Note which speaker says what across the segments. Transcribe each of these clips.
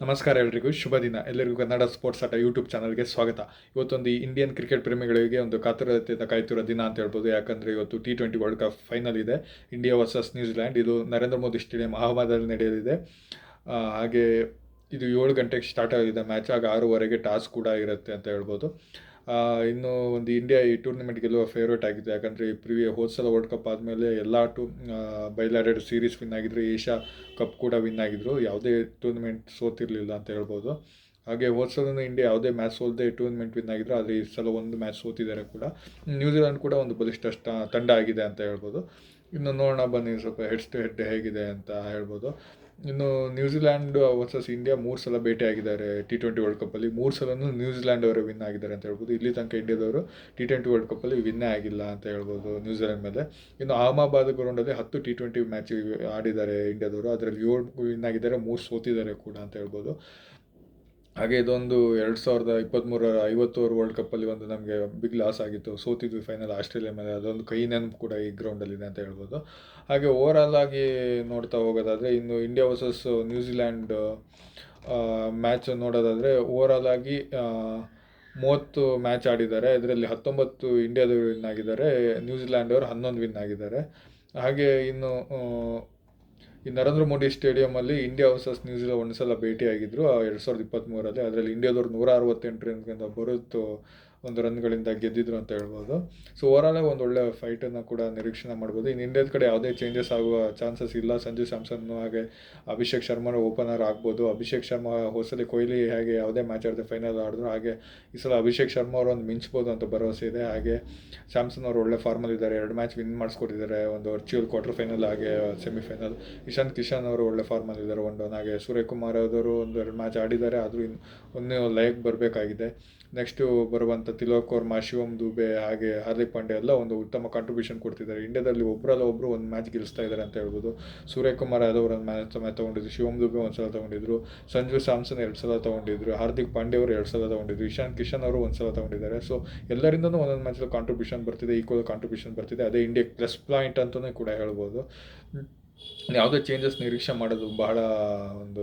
Speaker 1: ನಮಸ್ಕಾರ ಎಲ್ರಿಗೂ ಶುಭ ದಿನ. ಎಲ್ಲರಿಗೂ ಕನ್ನಡ ಸ್ಪೋರ್ಟ್ಸ್ ಆಟ ಯೂಟ್ಯೂಬ್ ಚಾನಲ್ಗೆ ಸ್ವಾಗತ. ಇವತ್ತೊಂದು ಇಂಡಿಯನ್ ಕ್ರಿಕೆಟ್ ಪ್ರೇಮಿಗಳಿಗೆ ಒಂದು ಕಾತುರತೆಯಿಂದ ಕಾಯ್ತಿರೋ ದಿನ ಅಂತ ಹೇಳ್ಬೋದು. ಯಾಕಂದರೆ ಇವತ್ತು T20 ವರ್ಲ್ಡ್ ಕಪ್ ಫೈನಲ್ ಇದೆ, ಇಂಡಿಯಾ ವರ್ಸಸ್ ನ್ಯೂಜಿಲ್ಯಾಂಡ್. ಇದು ನರೇಂದ್ರ ಮೋದಿ ಸ್ಟೇಡಿಯಂ ಅಹಮದಲ್ಲಿ ನಡೆಯಲಿದೆ. ಹಾಗೆ ಇದು 7 ಗಂಟೆಗೆ ಸ್ಟಾರ್ಟ್ ಆಗಿದೆ ಮ್ಯಾಚ್. ಆಗ 6:15ಗೆ ಟಾಸ್ ಕೂಡ ಇರುತ್ತೆ ಅಂತ ಹೇಳ್ಬೋದು. ಇನ್ನು ಒಂದು ಇಂಡಿಯಾ ಈ ಟೂರ್ನಮೆಂಟ್ ಗೆಲ್ಲುವ ಫೇವ್ರೇಟ್ ಆಗಿದೆ. ಯಾಕಂದರೆ ಹೋದ ಸಲ ವರ್ಲ್ಡ್ ಕಪ್ ಆದಮೇಲೆ ಎಲ್ಲ ಬೈಲಾಟೆಡ್ ಸೀರೀಸ್ ವಿನ್ ಆಗಿದ್ರು, ಏಷ್ಯಾ ಕಪ್ ಕೂಡ ವಿನ್ ಆಗಿದ್ರು, ಯಾವುದೇ ಟೂರ್ನಮೆಂಟ್ ಸೋತಿರಲಿಲ್ಲ ಅಂತ ಹೇಳ್ಬೋದು. ಹಾಗೆ ಹೋದ ಸಲನೂ ಇಂಡಿಯಾ ಯಾವುದೇ ಮ್ಯಾಚ್ ಸೋಲದೆ ಟೂರ್ನಮೆಂಟ್ ವಿನ್ ಆಗಿದ್ರು, ಆದರೆ ಈ ಸಲ ಒಂದು ಮ್ಯಾಚ್ ಸೋತಿದ್ದಾರೆ ಕೂಡ. ನ್ಯೂಜಿಲೆಂಡ್ ಕೂಡ ಒಂದು ಬಲಿಷ್ಠ ತಂಡ ಆಗಿದೆ ಅಂತ ಹೇಳ್ಬೋದು. ಇನ್ನು ನೋಡೋಣ ಬನ್ನಿ ಸ್ವಲ್ಪ ಹೆಡ್ಸ್ ಟು ಹೆಡ್ ಹೇಗಿದೆ ಅಂತ ಹೇಳ್ಬೋದು. ಇನ್ನು ನ್ಯೂಜಿಲ್ಯಾಂಡ್ ವರ್ಸಸ್ ಇಂಡಿಯಾ 3 ಸಲ ಭೇಟಿಯಾಗಿದ್ದಾರೆ T20 ವರ್ಲ್ಡ್ ಕಪ್ಪಲ್ಲಿ. 3 ಸಲನೂ ನ್ಯೂಜಿಲ್ಯಾಂಡ್ ಅವರು ವಿನ್ ಆಗಿದ್ದಾರೆ ಅಂತ ಹೇಳ್ಬೋದು. ಇಲ್ಲಿ ತನಕ ಇಂಡಿಯಾದವರು T20 ವರ್ಲ್ಡ್ ಕಪ್ಪಲ್ಲಿ ವಿನ್ನೇ ಆಗಿಲ್ಲ ಅಂತ ಹೇಳ್ಬೋದು ನ್ಯೂಜಿಲ್ಯಾಂಡ್ ಮೇಲೆ. ಇನ್ನು ಅಹಮದಾಬಾದ್ ಗ್ರೌಂಡಲ್ಲಿ 10 T20 ಮ್ಯಾಚ್ ಆಡಿದ್ದಾರೆ ಇಂಡಿಯಾದವರು. ಅದರಲ್ಲಿ 7 ವಿನ್ ಆಗಿದ್ದಾರೆ, 3 ಸೋತಿದ್ದಾರೆ ಕೂಡ ಅಂತ ಹೇಳ್ಬೋದು. ಹಾಗೆ ಇದೊಂದು 2023 50 ಓವರ್ ವರ್ಲ್ಡ್ ಕಪ್ಪಲ್ಲಿ ಒಂದು ನಮಗೆ ಬಿಗ್ ಲಾಸ್ ಆಗಿತ್ತು, ಸೋತಿದ್ವಿ ಫೈನಲ್ ಆಸ್ಟ್ರೇಲಿಯಾ ಮೇಲೆ. ಅದೊಂದು ಕೈ ನೆನಪು ಕೂಡ ಈ ಗ್ರೌಂಡಲ್ಲಿದೆ ಅಂತ ಹೇಳ್ಬೋದು. ಹಾಗೆ ಓವರಾಲ್ ಆಗಿ ನೋಡ್ತಾ ಹೋಗೋದಾದರೆ, ಇನ್ನು ಇಂಡಿಯಾ ವರ್ಸಸ್ ನ್ಯೂಜಿಲ್ಯಾಂಡ್ ಮ್ಯಾಚ್ ನೋಡೋದಾದರೆ, ಓವರಾಲ್ ಆಗಿ 30 ಮ್ಯಾಚ್ ಆಡಿದ್ದಾರೆ. ಇದರಲ್ಲಿ 19 ಇಂಡಿಯಾದವರು ವಿನ್ ಆಗಿದ್ದಾರೆ, ನ್ಯೂಜಿಲ್ಯಾಂಡ್ ಅವರು 11 ವಿನ್ ಆಗಿದ್ದಾರೆ. ಹಾಗೆ ಇನ್ನು ಈ ನರೇಂದ್ರ ಮೋದಿ ಸ್ಟೇಡಿಯಮಲ್ಲಿ ಇಂಡಿಯಾ ವರ್ಸಸ್ ನ್ಯೂಜಿಲೆಂಡ್ ಒಂದು ಸಲ ಭೇಟಿಯಾಗಿದ್ದರು 2023ರಲ್ಲಿ. ಅದರಲ್ಲಿ ಇಂಡಿಯಾದವರು 168 ರನ್ಗಿಂತ ಬರುತ್ತು ಒಂದು ರನ್ಗಳಿಂದ ಗೆದ್ದಿದ್ರು ಅಂತ ಹೇಳ್ಬೋದು. ಸೊ ಓವರಾಲಾಗಿ ಒಂದು ಒಳ್ಳೆ ಫೈಟನ್ನು ಕೂಡ ನಿರೀಕ್ಷಣೆ ಮಾಡ್ಬೋದು. ಇನ್ನು ಇಂಡಿಯಾದ ಕಡೆ ಯಾವುದೇ ಚೇಂಜಸ್ ಆಗುವ ಚಾನ್ಸಸ್ ಇಲ್ಲ. ಸಂಜು ಸ್ಯಾಮ್ಸನ್ನು ಹಾಗೆ ಅಭಿಷೇಕ್ ಶರ್ಮಾ ಓಪನರ್ ಆಗ್ಬೋದು. ಅಭಿಷೇಕ್ ಶರ್ಮಾ ಹೋಸಲಿ ಕೊಹ್ಲಿ ಹೇಗೆ ಯಾವುದೇ ಮ್ಯಾಚ್ ಆಡಿದ್ರೆ ಫೈನಲ್ ಆಡಿದ್ರು, ಹಾಗೆ ಈ ಸಲ ಅಭಿಷೇಕ್ ಶರ್ಮಾ ಅವರು ಒಂದು ಮಿಂಚ್ಬೋದು ಅಂತ ಭರವಸೆ ಇದೆ. ಹಾಗೆ ಸ್ಯಾಮ್ಸನ್ ಅವರು ಒಳ್ಳೆ ಫಾರ್ಮಲ್ಲಿದ್ದಾರೆ, 2 ಮ್ಯಾಚ್ ವಿನ್ ಮಾಡಿಸ್ಕೊಟ್ಟಿದ್ದಾರೆ, ಒಂದು ವರ್ಚುವಲ್ ಕ್ವಾರ್ಟರ್ ಫೈನಲ್ ಹಾಗೆ ಸೆಮಿಫೈನಲ್. ಇಶಾನ್ ಕಿಶನ್ ಅವರು ಒಳ್ಳೆ ಫಾರ್ಮಲ್ಲಿದ್ದಾರೆ, ಹಾಗೆ ಸೂರ್ಯಕುಮಾರ್ ಅವರು 2 ಮ್ಯಾಚ್ ಆಡಿದ್ದಾರೆ, ಆದರೂ ಒಂದು ಲೈಕ್ ಬರಬೇಕಾಗಿದೆ. ನೆಕ್ಸ್ಟು ಬರುವಂಥ ತಿಲಕ್ ವರ್ಮಾ, ಶಿವಮ್ ದುಬೆ ಹಾಗೆ ಹಾರ್ದಿಕ್ ಪಾಂಡ್ಯ ಎಲ್ಲ ಒಂದು ಉತ್ತಮ ಕಾಂಟ್ರಿಬ್ಯೂಷನ್ ಕೊಡ್ತಿದ್ದಾರೆ. ಇಂಡಿಯಾದಲ್ಲಿ ಒಬ್ಬರಲ್ಲ ಒಬ್ಬರು ಒಂದು ಮ್ಯಾಚ್ ಗೆಲ್ಲಿಸ್ತಾ ಇದ್ದಾರೆ ಅಂತ ಹೇಳ್ಬೋದು. ಸೂರ್ಯಕುಮಾರ್ ಯಾದವ್ ಒಂದು ಮ್ಯಾಚ್ ತೊಗೊಂಡಿದ್ರು, ಶಿವಮ್ ದುಬೆ ಒಂದು ಸಲ ತೊಗೊಂಡಿದ್ರು, ಸಂಜು ಸ್ಯಾಮ್ಸನ್ 2 ಸಲ ತೊಗೊಂಡಿದ್ರು, ಹಾರ್ದಿಕ್ ಪಾಂಡ್ಯ ಅವರು 2 ಸಲ ತೊಗೊಂಡಿದ್ರು, ಇಶಾನ್ ಕಿಶನ್ ಅವರು 1 ಸಲ ತೊಗೊಂಡಿದ್ದಾರೆ. ಸೊ ಎಲ್ಲರಿಂದನೂ ಒಂದೊಂದು ಮ್ಯಾಚಲ್ಲಿ ಕಾಂಟ್ರಿಬ್ಯೂಷನ್ ಬರ್ತಿದೆ, ಈಕ್ವಲ್ ಕಾಂಟ್ರಿಬ್ಯೂಷನ್ ಬರ್ತಿದೆ. ಅದೇ ಇಂಡಿಯಾಗೆ ಪ್ಲಸ್ ಪಾಯಿಂಟ್ ಅಂತಲೇ ಕೂಡ ಹೇಳ್ಬೋದು. ಯಾವುದೇ ಚೇಂಜಸ್ ನಿರೀಕ್ಷೆ ಮಾಡೋದು ಬಹಳ ಒಂದು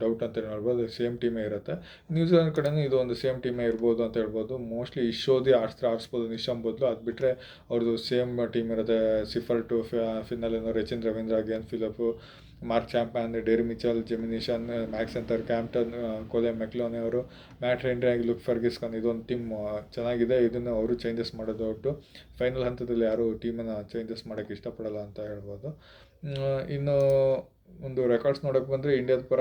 Speaker 1: ಡೌಟ್ ಅಂತ ಹೇಳ್ಬೋದು. ಸೇಮ್ ಟೀಮೇ ಇರುತ್ತೆ. ನ್ಯೂಜಿಲೆಂಡ್ ಕಡೆಯೂ ಇದು ಒಂದು ಸೇಮ್ ಟೀಮೇ ಇರ್ಬೋದು ಅಂತ ಹೇಳ್ಬೋದು. ಮೋಸ್ಟ್ಲಿ ಇಶೋದಿ ಆಡಿಸ್ಬೋದು ನಿಶಾಮ್ ಬದಲು. ಅದು ಬಿಟ್ಟರೆ ಅವ್ರದ್ದು ಸೇಮ್ ಟೀಮ್ ಇರುತ್ತೆ. ಸಿಫರ್ ಟು ಫಿನ್ನಲ್ಲಿನೋ Rachin Ravindra, Glenn Phillip, Mark Chapman, Daryl Mitchell, ಜೆಮಿನಿಷನ್, ಮ್ಯಾಕ್ಸ್ ಸೆಂಟರ್, ಕ್ಯಾಂಪ್ಟನ್, ಕೊಲೆ ಮೆಕ್ಲೋನಿ ಅವರು, ಮ್ಯಾಟ್ ಹೆನ್ರಿ, ಲುಕ್ ಫರ್ಗಿಸ್ಕನ್. ಇದೊಂದು ಟೀಮ್ ಚೆನ್ನಾಗಿದೆ. ಇದನ್ನು ಅವರು ಚೇಂಜಸ್ ಮಾಡೋದು ಒಟ್ಟು ಫೈನಲ್ ಹಂತದಲ್ಲಿ ಯಾರು ಟೀಮನ್ನು ಚೇಂಜಸ್ ಮಾಡೋಕ್ಕೆ ಇಷ್ಟಪಡಲ್ಲ ಅಂತ ಹೇಳ್ಬೋದು. ಇನ್ನು ಒಂದು ರೆಕಾರ್ಡ್ಸ್ ನೋಡೋಕ್ಕೆ ಬಂದರೆ ಇಂಡಿಯಾದ ಪರ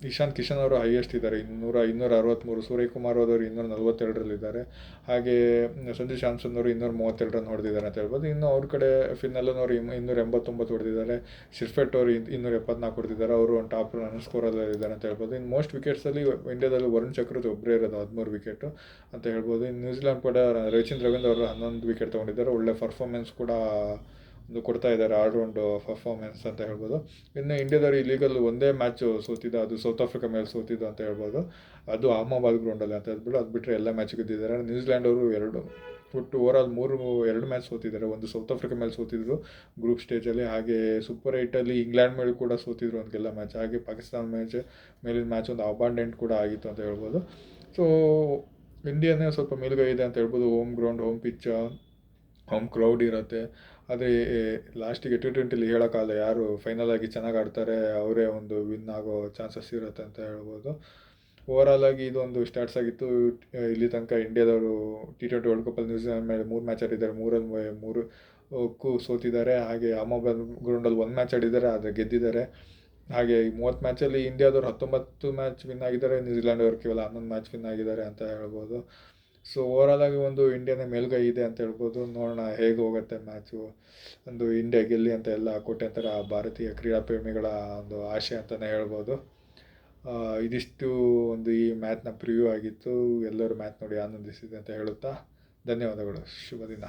Speaker 1: ಇಶಾನ್ ಕಿಶನ್ ಅವರು ಹೈಯೆಸ್ಟ್ ಇದ್ದಾರೆ, 263. ಸೂರ್ಯಕುಮಾರ್ ಅವರು 242ರಲ್ಲಿದ್ದಾರೆ. ಹಾಗೆ ಸಂಜು ಸ್ಯಾಮ್ಸನ್ ಅವರು 232 ರನ್ ಹೊಡೆದಿದ್ದಾರೆ ಅಂತ ಹೇಳ್ಬೋದು. ಇನ್ನು ಅವ್ರ ಕಡೆ ಫಿನ್ನಲ್ಲನವರು 289 ಹೊಡೆದಿದ್ದಾರೆ. ಶಿರ್ಫೆಟ್ ಅವರು 274 ಹೊಡೆದಿದ್ದಾರೆ. ಅವರು ಒಂದು ಟಾಪ್ ರನ್ ಸ್ಕೋರಲ್ಲಿದ್ದಾರೆ ಅಂತ ಹೇಳ್ಬೋದು. ಇನ್ನು ಮೋಸ್ಟ್ ವಿಕೆಟ್ಸಲ್ಲಿ ಇಂಡಿಯಾದಲ್ಲಿ ವರುಣ್ ಚಕ್ರವರ್ತಿ ಒಬ್ಬರೇ ಇರೋದು, 13 ವಿಕೆಟು ಅಂತ ಹೇಳ್ಬೋದು. ಇನ್ನು ನ್ಯೂಜಿಲೆಂಡ್ ಕೂಡ ರಚಿನ್ ರವೀಂದ್ರ ಅವರು 11 ವಿಕೆಟ್ ತೊಗೊಂಡಿದ್ದಾರೆ. ಒಳ್ಳೆ ಪರ್ಫಾರ್ಮೆನ್ಸ್ ಕೂಡ ಒಂದು ಕೊಡ್ತಾ ಇದ್ದಾರೆ, ಆಲ್ರೌಂಡ್ ಪರ್ಫಾರ್ಮೆನ್ಸ್ ಅಂತ ಹೇಳ್ಬೋದು. ಇನ್ನು ಇಂಡಿಯಾದವರು ಈ ಲೀಗಲ್ಲಿ ಒಂದೇ ಮ್ಯಾಚ್ ಸೋತಿದ್ದು, ಅದು ಸೌತ್ ಆಫ್ರಿಕಾ ಮೇಲೆ ಸೋತಿದ್ದು ಅಂತ ಹೇಳ್ಬೋದು. ಅದು ಅಹಮದಾಬಾದ್ ಗ್ರೌಂಡಲ್ಲಿ ಅಂತ ಹೇಳ್ಬಿಟ್ಟು. ಅದು ಬಿಟ್ಟರೆ ಎಲ್ಲ ಮ್ಯಾಚ್ ಗೆದ್ದಿದ್ದಾರೆ. ನ್ಯೂಜಿಲ್ಯಾಂಡ್ ಅವರು ಒಟ್ಟು ಓವರಾಲ್ 2 ಮ್ಯಾಚ್ ಸೋತಿದ್ದಾರೆ. ಒಂದು ಸೌತ್ ಆಫ್ರಿಕಾ ಮೇಲೆ ಸೋತಿದ್ರು ಗ್ರೂಪ್ ಸ್ಟೇಜಲ್ಲಿ, ಹಾಗೆ ಸೂಪರ್ 8ಅಲ್ಲಿ ಇಂಗ್ಲೆಂಡ್ ಮೇಲೆ ಕೂಡ ಸೋತಿದ್ರು ಒಂದು ಗೆಲ್ಲ ಮ್ಯಾಚ್. ಹಾಗೆ ಪಾಕಿಸ್ತಾನ ಮೇಲಿನ ಮ್ಯಾಚ್ ಒಂದು ಅಬಾಂಡೆಂಟ್ ಕೂಡ ಆಗಿತ್ತು ಅಂತ ಹೇಳ್ಬೋದು. ಸೊ ಇಂಡಿಯಾನೇ ಸ್ವಲ್ಪ ಮೇಲುಗೈ ಇದೆ ಅಂತ ಹೇಳ್ಬೋದು. Home ground, home pitch, home crowd ಇರುತ್ತೆ. ಆದರೆ ಲಾಸ್ಟಿಗೆ T20ಲಿ ಹೇಳೋಕ್ಕಾಗಲ್ಲ ಯಾರು ಫೈನಲ್ ಆಗಿ ಚೆನ್ನಾಗಿ ಆಡ್ತಾರೆ, ಅವರೇ ಒಂದು ವಿನ್ ಆಗೋ ಚಾನ್ಸಸ್ ಇರುತ್ತೆ ಅಂತ ಹೇಳ್ಬೋದು. ಓವರಾಲ್ ಆಗಿ ಇದೊಂದು ಸ್ಟಾರ್ಟ್ಸ್ ಆಗಿತ್ತು. ಇಲ್ಲಿ ತನಕ ಇಂಡಿಯಾದವರು T20 ವರ್ಲ್ಡ್ ಕಪ್ಪಲ್ಲಿ ನ್ಯೂಜಿಲೆಂಡ್ ಮೇಲೆ 3 ಮ್ಯಾಚ್ ಆಡಿದ್ದಾರೆ, 3 ಸೋತಿದ್ದಾರೆ. ಹಾಗೆ ಅಹಮದಾಬಾದ್ ಗ್ರೌಂಡಲ್ಲಿ 1 ಮ್ಯಾಚ್ ಆಡಿದ್ದಾರೆ, ಆದರೆ ಗೆದ್ದಿದ್ದಾರೆ. ಹಾಗೆ ಈ 30 ಮ್ಯಾಚಲ್ಲಿ ಇಂಡಿಯಾದವರು 19 ಮ್ಯಾಚ್ ವಿನ್ ಆಗಿದ್ದಾರೆ, ನ್ಯೂಜಿಲೆಂಡ್ ಅವರು ಕೇವಲ 11 ಮ್ಯಾಚ್ ವಿನ್ ಆಗಿದ್ದಾರೆ ಅಂತ ಹೇಳ್ಬೋದು. ಸೊ ಓವರಾಲ್ ಆಗಿ ಒಂದು ಇಂಡಿಯಾನೇ ಮೇಲುಗೈ ಇದೆ ಅಂತ ಹೇಳ್ಬೋದು. ನೋಡೋಣ ಹೇಗೆ ಹೋಗುತ್ತೆ ಮ್ಯಾಚು. ಒಂದು ಇಂಡಿಯಾ ಗೆಲ್ಲಿ ಅಂತ ಎಲ್ಲ ಕೋಟ್ಯಾಂತರ ಭಾರತೀಯ ಕ್ರೀಡಾ ಪ್ರೇಮಿಗಳ ಒಂದು ಆಶೆ ಅಂತಲೇ ಹೇಳ್ಬೋದು. ಇದಿಷ್ಟು ಒಂದು ಈ ಮ್ಯಾಚ್ನ ಪ್ರಿವ್ಯೂ ಆಗಿತ್ತು. ಎಲ್ಲರೂ ಮ್ಯಾಚ್ ನೋಡಿ ಆನಂದಿಸಿದೆ ಅಂತ ಹೇಳುತ್ತಾ ಧನ್ಯವಾದಗಳು. ಶುಭ ದಿನ.